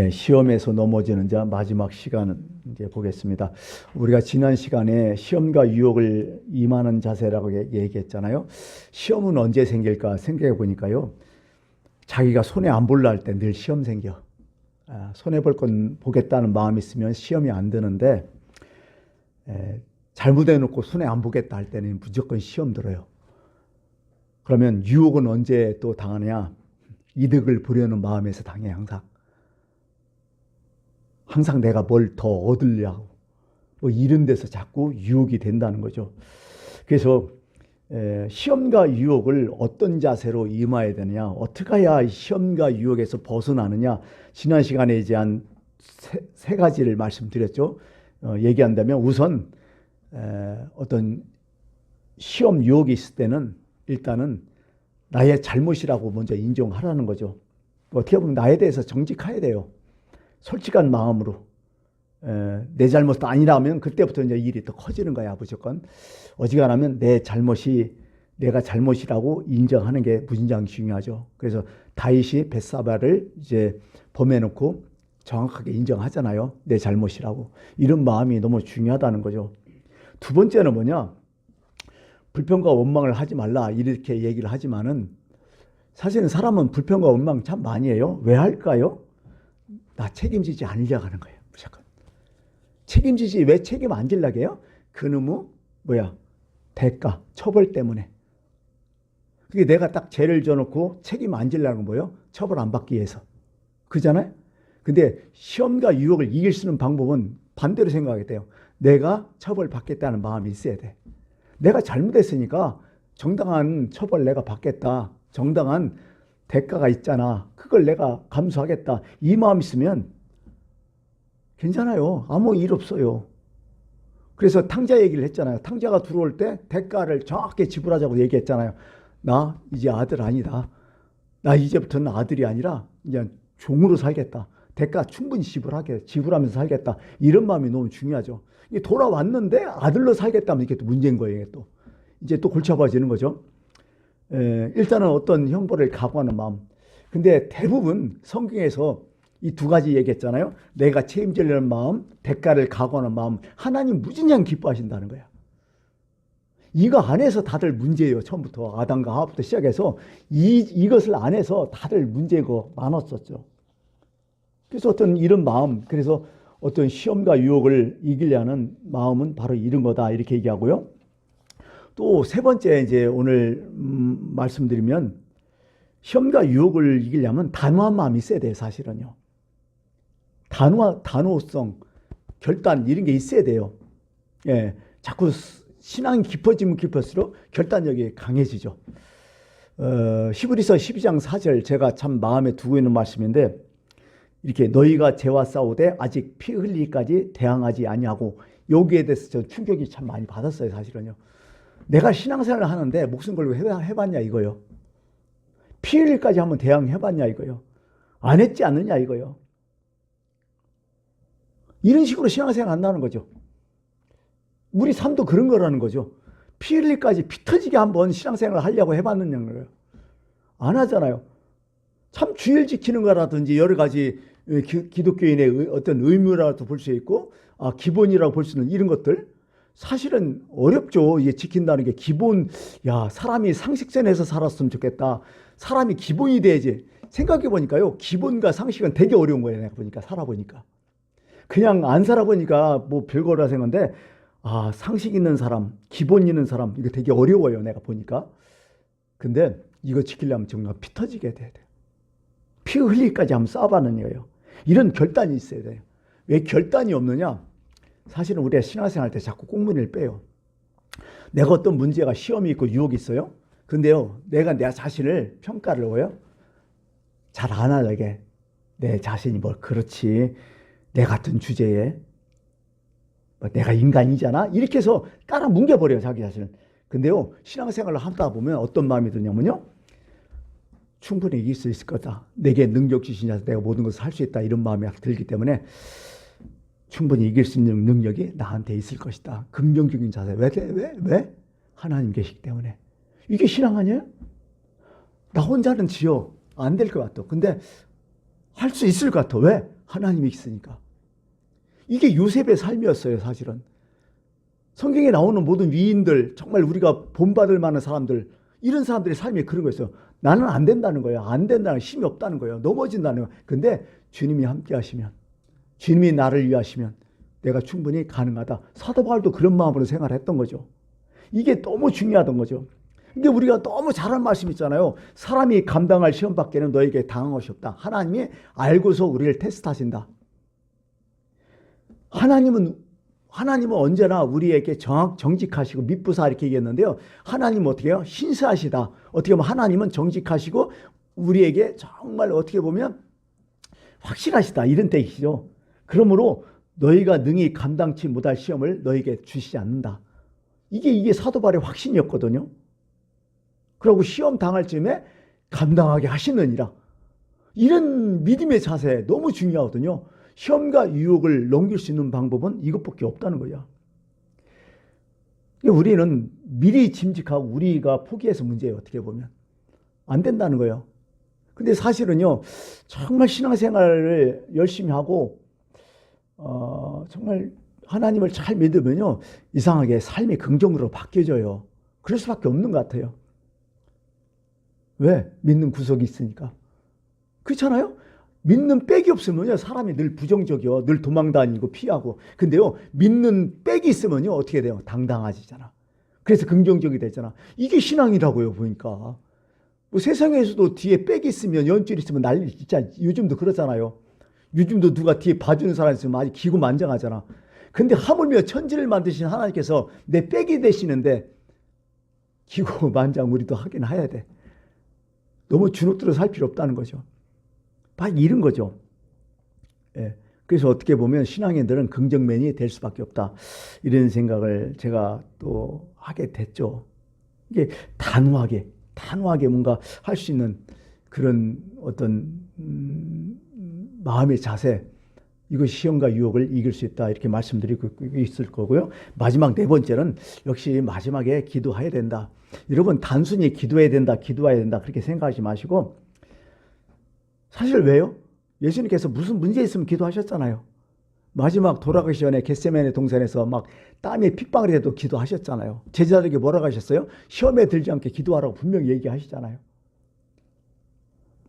시험에서 넘어지는 자 마지막 시간 이제 보겠습니다. 우리가 지난 시간에 시험과 유혹을 임하는 자세라고 얘기했잖아요. 시험은 언제 생길까 생각해 보니까요. 자기가 손해 안 볼라 할 때 늘 시험 생겨. 손해 볼 건 보겠다는 마음이 있으면 시험이 안 드는데 잘못해 놓고 손해 안 보겠다 할 때는 무조건 시험 들어요. 그러면 유혹은 언제 또 당하냐? 이득을 보려는 마음에서 당해 항상. 항상 내가 뭘 더 얻으려고 뭐 이런 데서 자꾸 유혹이 된다는 거죠. 그래서 시험과 유혹을 어떤 자세로 임해야 되느냐, 어떻게 해야 시험과 유혹에서 벗어나느냐, 지난 시간에 이제 한 세 가지를 말씀드렸죠. 얘기한다면 우선 어떤 시험 유혹이 있을 때는 일단은 나의 잘못이라고 먼저 인정하라는 거죠. 어떻게 보면 나에 대해서 정직해야 돼요. 솔직한 마음으로. 내 잘못도 아니라면 그때부터 이제 일이 더 커지는 거야, 무조건. 어지간하면 내가 잘못이라고 인정하는 게 무진장 중요하죠. 그래서 다윗이 벳사바를 이제 범해놓고 정확하게 인정하잖아요. 내 잘못이라고. 이런 마음이 너무 중요하다는 거죠. 두 번째는 뭐냐? 불평과 원망을 하지 말라 이렇게 얘기를 하지만은 사실은 사람은 불평과 원망 참 많이 해요. 왜 할까요? 나 책임지지 않으려고 하는 거예요. 무조건. 책임지지 왜 책임 안 지려고 해요? 그놈의 대가, 처벌 때문에. 그게 내가 딱 죄를 져놓고 책임 안 지려는 뭐예요? 처벌 안 받기 위해서. 그잖아요? 근데 시험과 유혹을 이길 수 있는 방법은 반대로 생각하게 돼요. 내가 처벌 받겠다는 마음이 있어야 돼. 내가 잘못했으니까 정당한 처벌 내가 받겠다. 정당한 대가가 있잖아. 그걸 내가 감수하겠다. 이 마음 있으면 괜찮아요. 아무 일 없어요. 그래서 탕자 얘기를 했잖아요. 탕자가 들어올 때 대가를 정확하게 지불하자고 얘기했잖아요. 나 이제 아들 아니다. 나 이제부터는 아들이 아니라 이제 종으로 살겠다. 대가 충분히 지불하면서 살겠다. 이런 마음이 너무 중요하죠. 이게 돌아왔는데 아들로 살겠다면 이게 또 문제인 거예요. 또 이제 또 골치 아파지는 거죠. 일단은 어떤 형벌을 각오하는 마음. 근데 대부분 성경에서 이 두 가지 얘기했잖아요. 내가 책임지려는 마음, 대가를 각오하는 마음. 하나님 무진장 기뻐하신다는 거야. 이거 안에서 다들 문제예요. 처음부터 아담과 하와부터 시작해서 이것을 안에서 다들 문제고 많았었죠. 그래서 어떤 이런 마음, 그래서 어떤 시험과 유혹을 이기려는 마음은 바로 이런 거다 이렇게 얘기하고요. 또 세 번째 이제 오늘 말씀드리면 시험과 유혹을 이기려면 단호한 마음이 있어야 돼요. 사실은요. 단호성, 결단 이런 게 있어야 돼요. 자꾸 신앙이 깊어지면 깊을수록 결단력이 강해지죠. 히브리서 12장 4절 제가 참 마음에 두고 있는 말씀인데 이렇게 너희가 죄와 싸우되 아직 피 흘리기까지 대항하지 아니하고 여기에 대해서 저 충격이 참 많이 받았어요. 사실은요. 내가 신앙생활을 하는데 목숨 걸고 해봤냐 이거요. 피 흘리기까지 한번 대항해봤냐 이거요. 안 했지 않느냐 이거요. 이런 식으로 신앙생활 한다는 거죠. 우리 삶도 그런 거라는 거죠. 피 흘리기까지 피 터지게 한번 신앙생활을 하려고 해봤느냐는 거예요. 안 하잖아요. 참 주일 지키는 거라든지 여러 가지 기독교인의 어떤 의무라도 볼 수 있고 기본이라고 볼 수 있는 이런 것들 사실은 어렵죠. 이게 지킨다는 게 기본. 사람이 상식선에서 살았으면 좋겠다. 사람이 기본이 돼야지. 생각해 보니까요. 기본과 상식은 되게 어려운 거예요. 내가 보니까 살아보니까. 그냥 안 살아보니까 뭐 별거라 생각인데 상식 있는 사람, 기본 있는 사람 이거 되게 어려워요. 내가 보니까. 근데 이거 지키려면 정말 피 터지게 돼야 돼요. 피 흘리기까지 한번 싸워봤는 거예요. 이런 결단이 있어야 돼요. 왜 결단이 없느냐? 사실은 우리가 신앙생활 할 때 자꾸 꽁무니를 빼요. 내가 어떤 문제가 시험이 있고 유혹이 있어요. 근데요, 내가 내 자신을 평가를 해요. 잘 안 하려게. 내 자신이 그렇지. 내 같은 주제에. 내가 인간이잖아. 이렇게 해서 깔아 뭉개버려요, 자기 자신을. 근데요, 신앙생활을 하다 보면 어떤 마음이 드냐면요. 충분히 이길 수 있을 거다. 내게 능력 주신 자서 내가 모든 것을 할 수 있다. 이런 마음이 들기 때문에 충분히 이길 수 있는 능력이 나한테 있을 것이다. 긍정적인 자세. 왜? 하나님 계시기 때문에. 이게 신앙 아니에요? 나 혼자는 안 될 것 같아. 근데 할 수 있을 것 같아. 왜? 하나님이 있으니까. 이게 요셉의 삶이었어요, 사실은. 성경에 나오는 모든 위인들, 정말 우리가 본받을 만한 사람들, 이런 사람들의 삶이 그런 거였어요. 나는 안 된다는 거예요. 안 된다는 힘이 없다는 거예요. 넘어진다는 거예요. 근데 주님이 함께 하시면, 주님이 나를 위하시면 내가 충분히 가능하다. 사도 바울도 그런 마음으로 생활했던 거죠. 이게 너무 중요하던 거죠. 근데 우리가 너무 잘한 말씀 있잖아요. 사람이 감당할 시험 밖에는 너에게 당한 것이 없다. 하나님이 알고서 우리를 테스트하신다. 하나님은 언제나 우리에게 정직하시고 미쁘사 이렇게 얘기했는데요. 하나님은 어떻게 해요? 신사하시다. 어떻게 보면 하나님은 정직하시고 우리에게 정말 어떻게 보면 확실하시다. 이런 뜻이죠. 그러므로 너희가 능히 감당치 못할 시험을 너희에게 주시지 않는다. 이게 사도 바울의 확신이었거든요. 그리고 시험 당할 즈음에 감당하게 하시느니라. 이런 믿음의 자세 너무 중요하거든요. 시험과 유혹을 넘길 수 있는 방법은 이것밖에 없다는 거야. 우리는 미리 짐직하고 우리가 포기해서 문제예요. 어떻게 보면. 안 된다는 거예요. 근데 사실은요. 정말 신앙생활을 열심히 하고 정말 하나님을 잘 믿으면요. 이상하게 삶이 긍정으로 바뀌어져요. 그럴 수밖에 없는 것 같아요. 왜? 믿는 구석이 있으니까. 그렇잖아요? 믿는 백이 없으면요. 사람이 늘 부정적이요. 늘 도망다니고 피하고. 근데요. 믿는 백이 있으면요. 어떻게 돼요? 당당해지잖아. 그래서 긍정적이 되잖아. 이게 신앙이라고요. 보니까. 뭐 세상에서도 뒤에 백이 있으면 연줄 있으면 난리 진짜 요즘도 그러잖아요. 요즘도 누가 뒤에 봐주는 사람 있으면 아주 기고만장하잖아. 근데 하물며 천지를 만드신 하나님께서 내 백이 되시는데 기고만장 우리도 하긴 해야 돼. 너무 주눅들어 살 필요 없다는 거죠. 막 이런 거죠. 예. 그래서 어떻게 보면 신앙인들은 긍정맨이 될 수밖에 없다. 이런 생각을 제가 또 하게 됐죠. 이게 단호하게 뭔가 할 수 있는 그런 어떤 마음의 자세, 이것이 시험과 유혹을 이길 수 있다 이렇게 말씀드리고 있을 거고요. 마지막 네 번째는 역시 마지막에 기도해야 된다. 여러분 단순히 기도해야 된다 그렇게 생각하지 마시고, 사실 왜요? 예수님께서 무슨 문제 있으면 기도하셨잖아요. 마지막 돌아가기 전에 겟세마네 동산에서 막 땀에 핏방울이 돼도 기도하셨잖아요. 제자들에게 뭐라고 하셨어요? 시험에 들지 않게 기도하라고 분명히 얘기하시잖아요.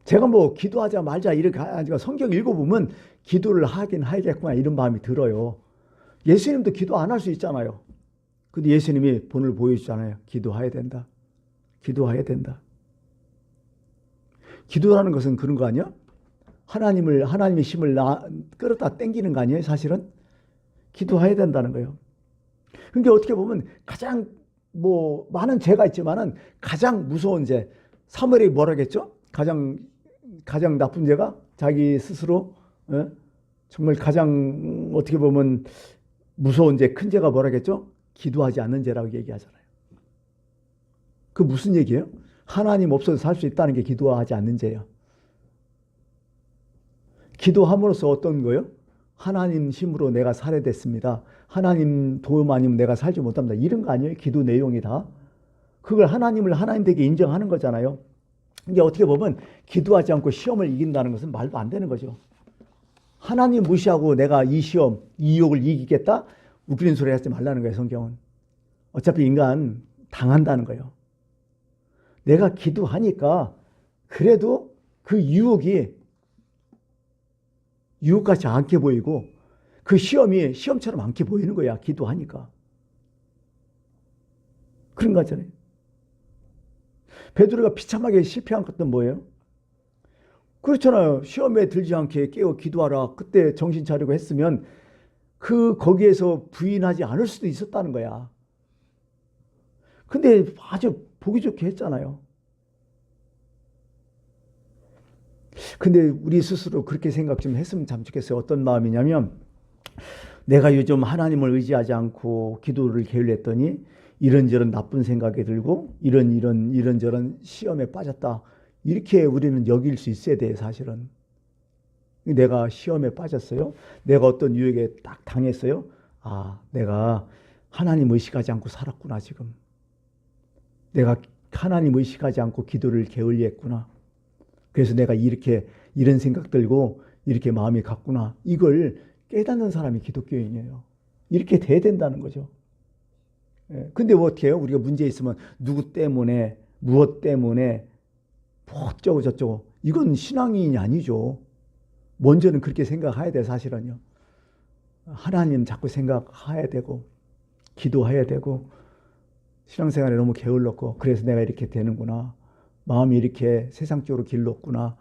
제가 뭐 기도하자 말자 이렇게 하니까 성경 읽어보면 기도를 하긴 해야겠구나 이런 마음이 들어요. 예수님도 기도 안 할 수 있잖아요. 근데 예수님이 본을 보여주잖아요. 기도해야 된다. 기도해야 된다. 기도라는 것은 그런 거 아니야? 하나님의 힘을 끌어다 땡기는 거 아니에요? 사실은 기도해야 된다는 거예요. 그러니까 어떻게 보면 가장 많은 죄가 있지만은 가장 무서운 죄, 사무엘이 뭐라겠죠? 가장 나쁜 죄가 자기 스스로 정말 가장 어떻게 보면 무서운 죄, 큰 죄가 뭐라겠죠? 기도하지 않는 죄라고 얘기하잖아요. 그 무슨 얘기예요? 하나님 없어도 살 수 있다는 게 기도하지 않는 죄예요. 기도함으로써 어떤 거예요? 하나님 힘으로 내가 살아됐습니다. 하나님 도움 아니면 내가 살지 못합니다. 이런 거 아니에요? 기도 내용이 다. 그걸 하나님을 하나님 되게 인정하는 거잖아요. 이게 어떻게 보면 기도하지 않고 시험을 이긴다는 것은 말도 안 되는 거죠. 하나님 무시하고 내가 이 시험, 이 유혹을 이기겠다? 웃기는 소리 하지 말라는 거예요, 성경은. 어차피 인간 당한다는 거예요. 내가 기도하니까 그래도 그 유혹같이 않게 보이고 그 시험이 시험처럼 않게 보이는 거야, 기도하니까. 그런 거잖아요. 베드로가 비참하게 실패한 것도 뭐예요? 그렇잖아요. 시험에 들지 않게 깨어 기도하라. 그때 정신 차리고 했으면 거기에서 부인하지 않을 수도 있었다는 거야. 근데 아주 보기 좋게 했잖아요. 근데 우리 스스로 그렇게 생각 좀 했으면 참 좋겠어요. 어떤 마음이냐면, 내가 요즘 하나님을 의지하지 않고 기도를 게을렀더니 이런저런 나쁜 생각이 들고 이런저런 시험에 빠졌다. 이렇게 우리는 여길 수 있어야 돼요, 사실은. 내가 시험에 빠졌어요. 내가 어떤 유혹에 딱 당했어요. 아, 내가 하나님 의식하지 않고 살았구나, 지금. 내가 하나님 의식하지 않고 기도를 게을리했구나. 그래서 내가 이런 생각 들고 이렇게 마음이 같구나. 이걸 깨닫는 사람이 기독교인이에요. 이렇게 돼야 된다는 거죠. 근데 뭐 어떻게 해요? 우리가 문제 있으면 누구 때문에, 무엇 때문에, 뭐 어쩌고 저쩌고. 이건 신앙인이 아니죠. 먼저는 그렇게 생각해야 돼, 사실은요. 하나님 자꾸 생각해야 되고, 기도해야 되고, 신앙생활에 너무 게을렀고, 그래서 내가 이렇게 되는구나. 마음이 이렇게 세상 쪽으로 길렀구나.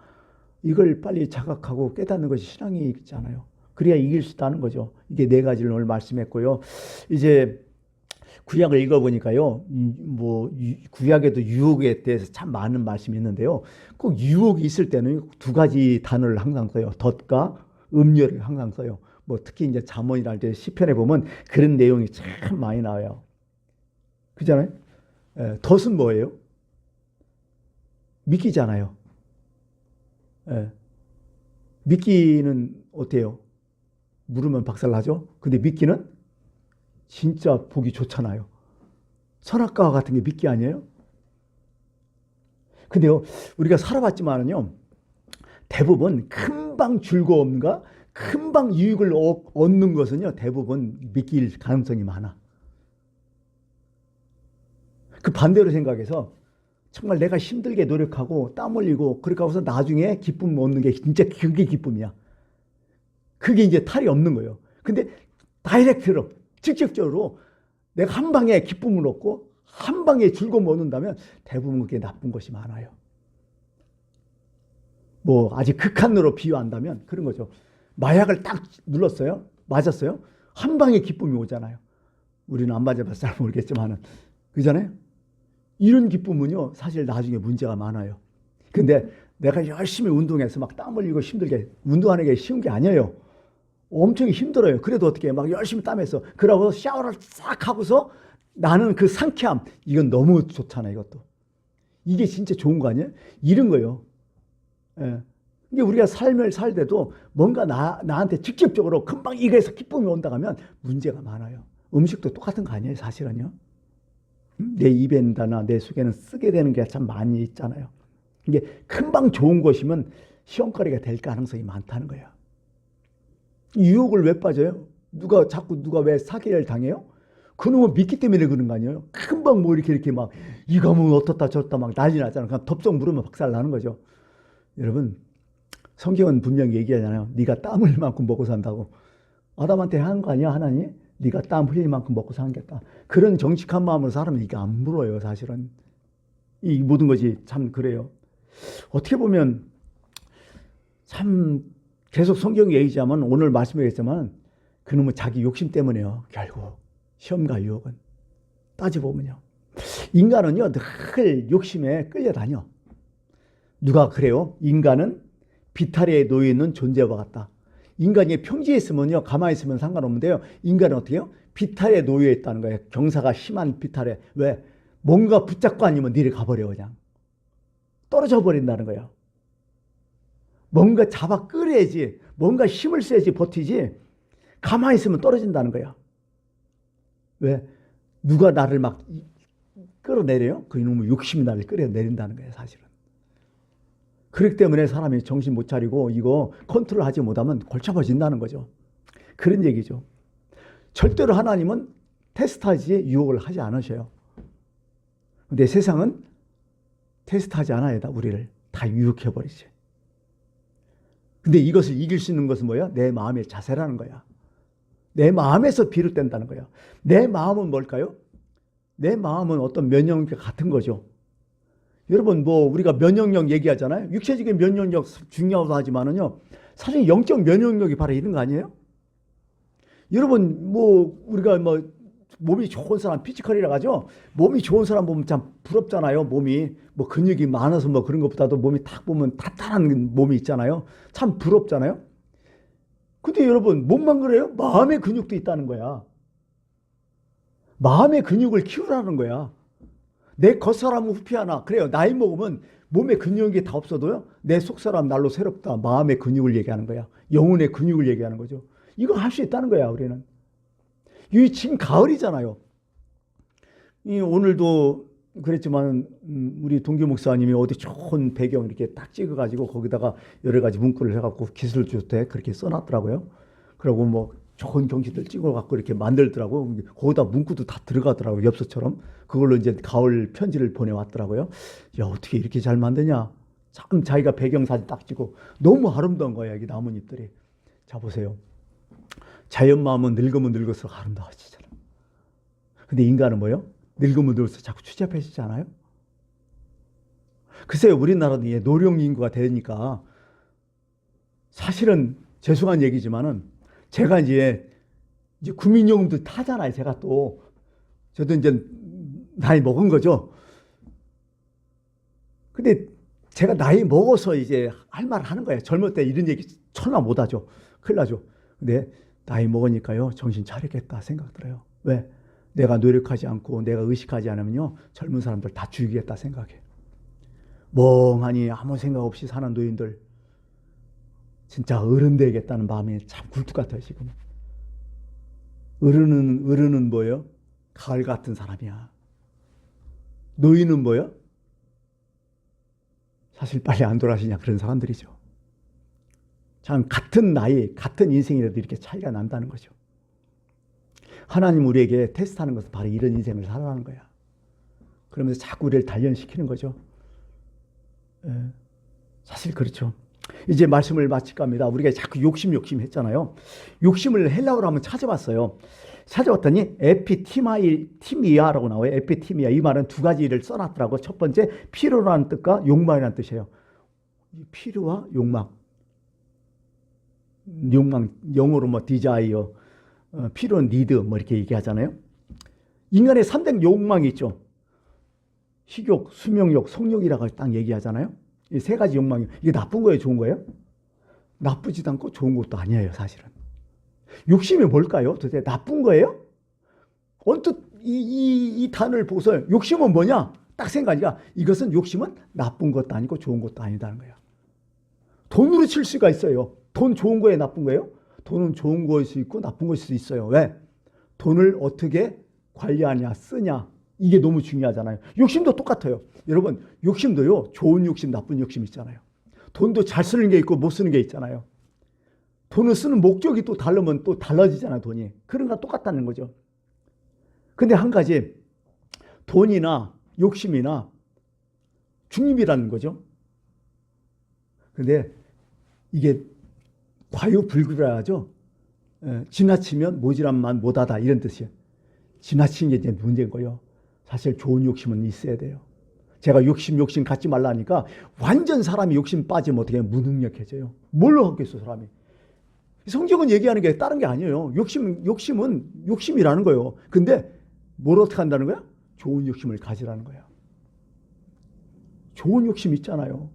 이걸 빨리 자각하고 깨닫는 것이 신앙이잖아요. 그래야 이길 수 있다는 거죠. 이게 네 가지를 오늘 말씀했고요. 이제 구약을 읽어보니까요, 뭐 구약에도 유혹에 대해서 참 많은 말씀이 있는데요. 꼭 유혹이 있을 때는 두 가지 단어를 항상 써요. 덫과 음료를 항상 써요. 뭐 특히 이제 잠언이랄 때 시편에 보면 그런 내용이 참 많이 나와요. 그잖아요. 덫은 뭐예요? 미끼잖아요. 미끼는 어때요? 물으면 박살나죠? 근데 미끼는 진짜 보기 좋잖아요. 선악과와 같은 게 미끼 아니에요? 근데요, 우리가 살아봤지만은요, 대부분 금방 즐거움과 금방 유익을 얻는 것은요, 대부분 미끼일 가능성이 많아. 그 반대로 생각해서 정말 내가 힘들게 노력하고 땀 흘리고 그렇게 하고서 나중에 기쁨 얻는 게 진짜 그게 기쁨이야. 그게 이제 탈이 없는 거예요. 근데 다이렉트로 직접적으로 내가 한 방에 기쁨을 얻고 한 방에 즐거움을 얻는다면 대부분 그게 나쁜 것이 많아요. 뭐 아직 극한으로 비유한다면 그런 거죠. 마약을 딱 눌렀어요. 맞았어요. 한 방에 기쁨이 오잖아요. 우리는 안 맞아봐서 잘 모르겠지만은 그잖아요. 이런 기쁨은요, 사실 나중에 문제가 많아요. 근데 내가 열심히 운동해서 막 땀 흘리고 힘들게 운동하는 게 쉬운 게 아니에요. 엄청 힘들어요. 그래도 어떻게 막 열심히 땀해서 그러고 샤워를 싹 하고서 나는 그 상쾌함, 이건 너무 좋잖아요. 이것도 이게 진짜 좋은 거 아니에요? 이런 거예요. 이게 우리가 삶을 살 때도 뭔가 나한테 직접적으로 금방 이거에서 기쁨이 온다 하면 문제가 많아요. 음식도 똑같은 거 아니에요, 사실은요. 내 입에다나 내 속에는 쓰게 되는 게 참 많이 있잖아요. 이게 금방 좋은 것이면 시험거리가 될 가능성이 많다는 거예요. 유혹을 왜 빠져요? 누가 왜 사기를 당해요? 그놈은 믿기 때문에 그런 거 아니에요? 금방 뭐 이렇게 막 이거 하면 어떻다 저렇다 막 난리 나잖아요. 그냥 덥석 물으면 박살 나는 거죠. 여러분, 성경은 분명히 얘기하잖아요. 네가 땀 흘릴 만큼 먹고 산다고. 아담한테 한 거 아니야, 하나님? 네가 땀 흘릴 만큼 먹고 사겠다. 그런 정직한 마음으로 살면 이게 안 물어요, 사실은. 이 모든 것이 참 그래요. 어떻게 보면 참 계속 성경이 얘기하자면 오늘 말씀하겠지만 그놈은 자기 욕심 때문에요. 결국 시험과 유혹은 따져보면요. 인간은요 늘 욕심에 끌려다녀. 누가 그래요? 인간은 비탈에 놓여 있는 존재와 같다. 인간이 평지에 있으면요 가만히 있으면 상관없는데요. 인간은 어떻게 해요? 비탈에 놓여 있다는 거예요. 경사가 심한 비탈에. 왜? 뭔가 붙잡고 아니면 니를 가버려 그냥. 떨어져 버린다는 거예요. 뭔가 잡아 끌어야지, 뭔가 힘을 써야지 버티지, 가만히 있으면 떨어진다는 거야. 왜? 누가 나를 막 끌어내려요? 그 이놈의 욕심이 나를 끌어내린다는 거예요, 사실은. 그렇기 때문에 사람이 정신 못 차리고 이거 컨트롤하지 못하면 골쳐버진다는 거죠. 그런 얘기죠. 절대로 하나님은 테스트하지 유혹을 하지 않으셔요. 근데 세상은 테스트하지 않아요, 우리를. 다 유혹해버리지. 근데 이것을 이길 수 있는 것은 뭐야? 내 마음의 자세라는 거야. 내 마음에서 비롯된다는 거야. 내 마음은 뭘까요? 내 마음은 어떤 면역력 같은 거죠. 여러분, 뭐 우리가 면역력 얘기하잖아요. 육체적인 면역력 중요하다고 하지만은요, 사실 영적 면역력이 바로 이런 거 아니에요? 여러분, 뭐 우리가 뭐 몸이 좋은 사람, 피지컬이라고 하죠. 몸이 좋은 사람 보면 참 부럽잖아요. 몸이 뭐 근육이 많아서 뭐 그런 것보다도 몸이 딱 보면 탄탄한 몸이 있잖아요. 참 부럽잖아요. 근데 여러분, 몸만 그래요? 마음의 근육도 있다는 거야. 마음의 근육을 키우라는 거야. 내 겉사람은 후피하나. 그래요. 나이 먹으면 몸에 근육이 다 없어도요, 내 속사람 날로 새롭다. 마음의 근육을 얘기하는 거야. 영혼의 근육을 얘기하는 거죠. 이거 할 수 있다는 거야, 우리는. 이 지금 가을이잖아요. 오늘도 그랬지만 우리 동규 목사님이 어디 좋은 배경 이렇게 딱 찍어가지고 거기다가 여러 가지 문구를 해갖고 기술주택 그렇게 써놨더라고요. 그리고 뭐 좋은 경치들 찍어갖고 이렇게 만들더라고요. 거기다 문구도 다 들어가더라고요. 엽서처럼. 그걸로 이제 가을 편지를 보내왔더라고요. 야, 어떻게 이렇게 잘 만드냐. 참 자기가 배경사진 딱 찍고 너무 아름다운 거야, 여기 나뭇잎들이. 자, 보세요. 자연 마음은 늙으면 늙을수록 아름다워지잖아. 근데 인간은 뭐예요? 늙으면 늙을수록 자꾸 추잡해지지 않아요? 글쎄요, 우리나라도 이제 노령 인구가 되니까 사실은 죄송한 얘기지만은 제가 이제 국민연금도 타잖아요. 제가 또 저도 이제 나이 먹은 거죠. 근데 제가 나이 먹어서 이제 할 말을 하는 거예요. 젊을 때 이런 얘기 천하 못 하죠. 큰일 나죠. 근데 나이 먹으니까요, 정신 차리겠다 생각 들어요. 왜? 내가 노력하지 않고 내가 의식하지 않으면요, 젊은 사람들 다 죽이겠다 생각해. 멍하니 아무 생각 없이 사는 노인들 진짜 어른 되겠다는 마음이 참 굴뚝 같아요. 지금 어른은 뭐예요? 가을 같은 사람이야. 노인은 뭐예요? 사실 빨리 안 돌아가시냐 그런 사람들이죠. 참 같은 나이 같은 인생이라도 이렇게 차이가 난다는 거죠. 하나님 우리에게 테스트하는 것은 바로 이런 인생을 살아가는 거야. 그러면서 자꾸 우리를 단련시키는 거죠. 사실 그렇죠. 이제 말씀을 마칠까 합니다. 우리가 자꾸 욕심 했잖아요. 욕심을 헬라어로 한번 찾아봤어요. 찾아봤더니 에피티미아라고 나와요. 에피티미아. 이 말은 두 가지를 써놨더라고. 첫 번째, 필요라는 뜻과 욕망이라는 뜻이에요. 필요와 욕망. 영어로 뭐 디자이어, 필요, 니드 뭐 이렇게 얘기하잖아요. 인간의 3대 욕망이 있죠. 식욕, 수명욕, 성욕이라고 딱 얘기하잖아요. 이 세 가지 욕망이, 이게 나쁜 거예요, 좋은 거예요? 나쁘지도 않고 좋은 것도 아니에요, 사실은. 욕심이 뭘까요? 도대체 나쁜 거예요? 언뜻 이 단어를 보고서 욕심은 뭐냐? 딱 생각하니까 이것은 욕심은 나쁜 것도 아니고 좋은 것도 아니다는 거야. 돈으로 칠 수가 있어요. 돈 좋은 거예요, 나쁜 거예요? 돈은 좋은 거일 수 있고 나쁜 거일 수 있어요. 왜? 돈을 어떻게 관리하냐, 쓰냐, 이게 너무 중요하잖아요. 욕심도 똑같아요. 여러분, 욕심도요, 좋은 욕심, 나쁜 욕심 있잖아요. 돈도 잘 쓰는 게 있고 못 쓰는 게 있잖아요. 돈을 쓰는 목적이 또 다르면 또 달라지잖아요, 돈이. 그런 거 똑같다는 거죠. 근데 한 가지, 돈이나 욕심이나 중립이라는 거죠. 근데 이게 과유불급이라 하죠. 지나치면 모지람만 못하다 이런 뜻이에요. 지나치는 게 이제 문제인 거예요. 사실 좋은 욕심은 있어야 돼요. 제가 욕심 갖지 말라니까 완전 사람이 욕심 빠지면 어떻게 무능력해져요. 뭘로 하겠어 사람이. 성경은 얘기하는 게 다른 게 아니에요. 욕심은 욕심이라는 거예요. 근데 뭘 어떻게 한다는 거야? 좋은 욕심을 가지라는 거야. 좋은 욕심 있잖아요.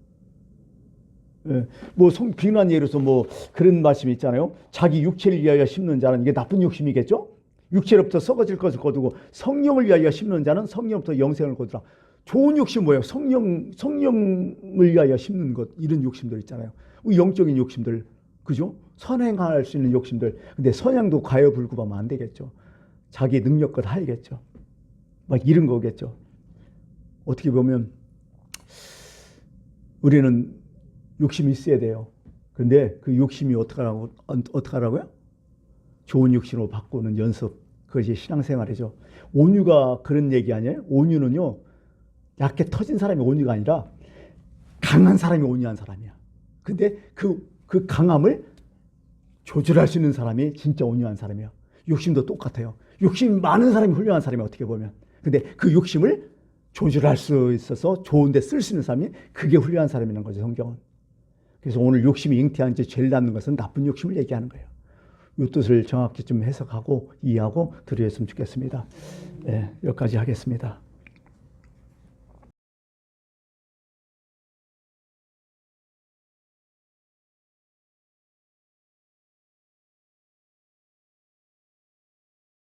뭐 비난 예로서 뭐 그런 말씀이 있잖아요. 자기 육체를 위하여 심는 자는 이게 나쁜 욕심이겠죠? 육체로부터 썩어질 것을 거두고 성령을 위하여 심는 자는 성령부터 영생을 거두라. 좋은 욕심 뭐예요? 성령을 위하여 심는 것, 이런 욕심들 있잖아요. 영적인 욕심들, 그죠? 선행할 수 있는 욕심들. 근데 선행도 과여불급하면 안 되겠죠. 자기 능력껏 하야겠죠. 막 이런 거겠죠. 어떻게 보면 우리는 욕심이 있어야 돼요. 근데 그 욕심이 어떻게 하라고요? 좋은 욕심으로 바꾸는 연습. 그것이 신앙생활이죠. 온유가 그런 얘기 아니에요? 온유는요, 약해 터진 사람이 온유가 아니라 강한 사람이 온유한 사람이야. 근데 그 강함을 조절할 수 있는 사람이 진짜 온유한 사람이야. 욕심도 똑같아요. 욕심 많은 사람이 훌륭한 사람이 어떻게 보면. 근데 그 욕심을 조절할 수 있어서 좋은데 쓸 수 있는 사람이 그게 훌륭한 사람이라는 거죠, 성경은. 그래서 오늘 욕심이 잉태한 지 죄를 낳는 것은 나쁜 욕심을 얘기하는 거예요. 이 뜻을 정확히 좀 해석하고 이해하고 들으셨으면 좋겠습니다. 네, 여기까지 하겠습니다.